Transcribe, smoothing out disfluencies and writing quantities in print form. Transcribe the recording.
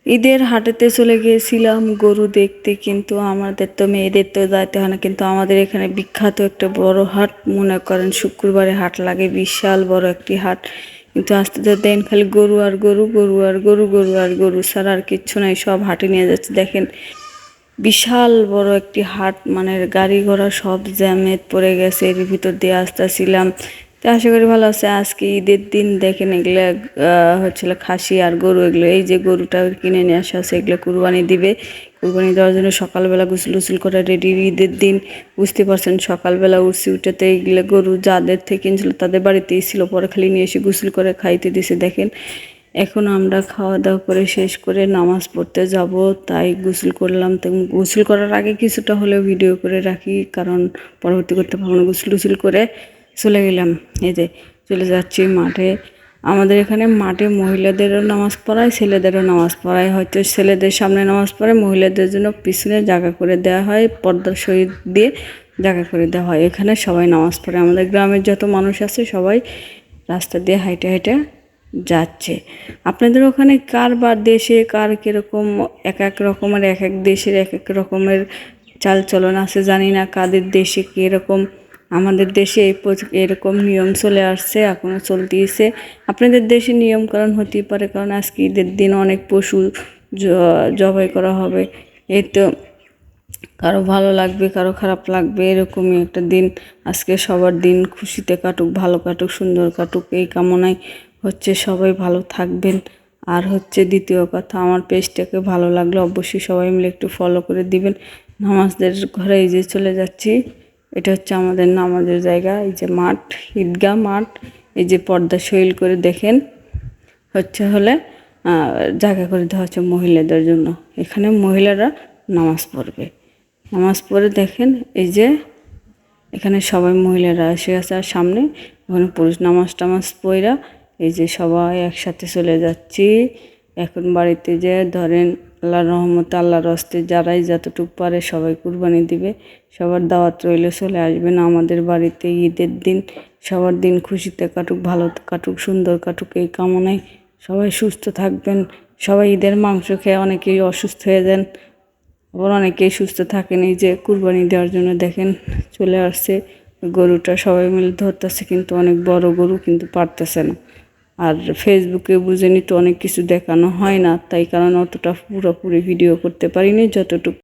ঈদের হাটেতে চলে গিয়েছিলাম গরু দেখতে, কিন্তু আমাদের তো মেয়েদের তো যাইতে হয় না, কিন্তু আমাদের এখানে বিখ্যাত একটা বড় হাট, মনে করেন শুক্রবারে হাট লাগে, বিশাল বড় একটি হাট। কিন্তু আস্তে তো দেন খালি গরু আর গরু, গরু আর গরু, গরু আর গরু ছাড়া আর কিচ্ছু নাই, সব হাটে নিয়ে যাচ্ছে। দেখেন বিশাল বড় একটি হাট, মানে গাড়ি ঘোড়া সব জ্যামে পড়ে গেছে, এর ভিতর দিয়ে আসতেছিলাম। তো আশা করি ভালো আছে। আজকে ঈদের দিন দেখেন এগুলা হচ্ছিল খাসি আর গরু, এগুলো এই যে গরুটা কিনে নিয়ে আসা আছে, এগুলো কুরবানি দিবে। কুরবানি দেওয়ার জন্য সকালবেলা গোসল টুসল করে রেডি, ঈদের দিন বুঝতে পারছেন। সকালবেলা উঠছি, উঠেতে এইগুলো গরু যাদের থেকে কিনছিল তাদের বাড়িতেই ছিল, পরে খালি নিয়ে এসে গোসল করে খাইতে দিছে। দেখেন এখন আমরা খাওয়া দাওয়া করে শেষ করে নামাজ পড়তে যাব, তাই গোসল করলাম। তো গোসল করার আগে কিছুটা হলেও ভিডিও করে রাখি, কারণ পরবর্তী করতে পারবো না। গোসল টুসল করে চলে গেলাম, এই যে চলে যাচ্ছি মাঠে। আমাদের এখানে মাঠে মহিলাদেরও নামাজ পড়ায়, ছেলেদেরও নামাজ পড়ায়। হয়তো ছেলেদের সামনে নামাজ পড়ে, মহিলাদের জন্য পিছনে জায়গা করে দেওয়া হয়, পর্দার সহিত দিয়ে জায়গা করে দেওয়া হয়। এখানে সবাই নামাজ পড়ে, আমাদের গ্রামের যত মানুষ আছে সবাই রাস্তা দিয়ে হাইটে হাইটে যাচ্ছে। আপনাদের ওখানে কার বা দেশে কার কীরকম, এক এক রকমের, এক এক দেশের এক এক রকমের চালচলন আছে, জানি না কাদের দেশে কীরকম। আমাদের দেশে এরকম নিয়ম চলে আসছে, এখনও চলতেইছে। আপনাদের দেশে নিয়মকানুন হতেই পারে, কারণ আজকে ঈদের দিন অনেক পশু জবাই করা হবে। এই তো কারো ভালো লাগবে, কারো খারাপ লাগবে, এরকমই একটা দিন। আজকে সবার দিন খুশিতে কাটুক, ভালো কাটুক, সুন্দর কাটুক, এই কামনায় হচ্ছে সবাই ভালো থাকবেন। আর হচ্ছে দ্বিতীয় কথা, আমার পেজটাকে ভালো লাগলে অবশ্যই সবাই মিলে একটু ফলো করে দিবেন। নামাজদের ঘরে এই যে চলে যাচ্ছি, এটা হচ্ছে আমাদের নামাজের জায়গা। এই যে মাঠ, ঈদগাহ মাঠ, এই যে পর্দা শৈল করে দেখেন হলে জায়গা করে দেওয়া হচ্ছে মহিলাদের জন্য। এখানে মহিলারা নামাজ পড়বে। নামাজ পড়ে দেখেন এই যে এখানে সবাই মহিলারা এসে আছে, আর সামনে ওখানে পুরুষ নামাজ টামাজ পড়া এই যে সবাই একসাথে চলে যাচ্ছি এখন বাড়িতে। যে ধরেন আল্লাহর রহমতে, আল্লাহর হস্তে যারাই যতটুকু পারে সবাই কুরবানি দিবে। সবার দাওয়াত রইলে চলে আসবেন আমাদের বাড়িতে ঈদের দিন। সবার দিন খুশিতে কাটুক, ভালো কাটুক, সুন্দর কাটুক, এই কামনায় সবাই সুস্থ থাকবেন। সবাই ঈদের মাংস খেয়ে অনেকেই অসুস্থ হয়ে যান, আবার অনেকেই সুস্থ থাকেন। এই যে কুরবানি দেওয়ার জন্য দেখেন চলে আসছে গরুটা, সবাই মিলে ধরতেছে, কিন্তু অনেক বড় গরু, কিন্তু পারতেছে না। আর ফেসবুকে বুঝে নিতে অনেক কিছু দেখানো হয় না, তাই কারণ অতটা পুরোপুরি ভিডিও করতে পারিনি, যতটুকু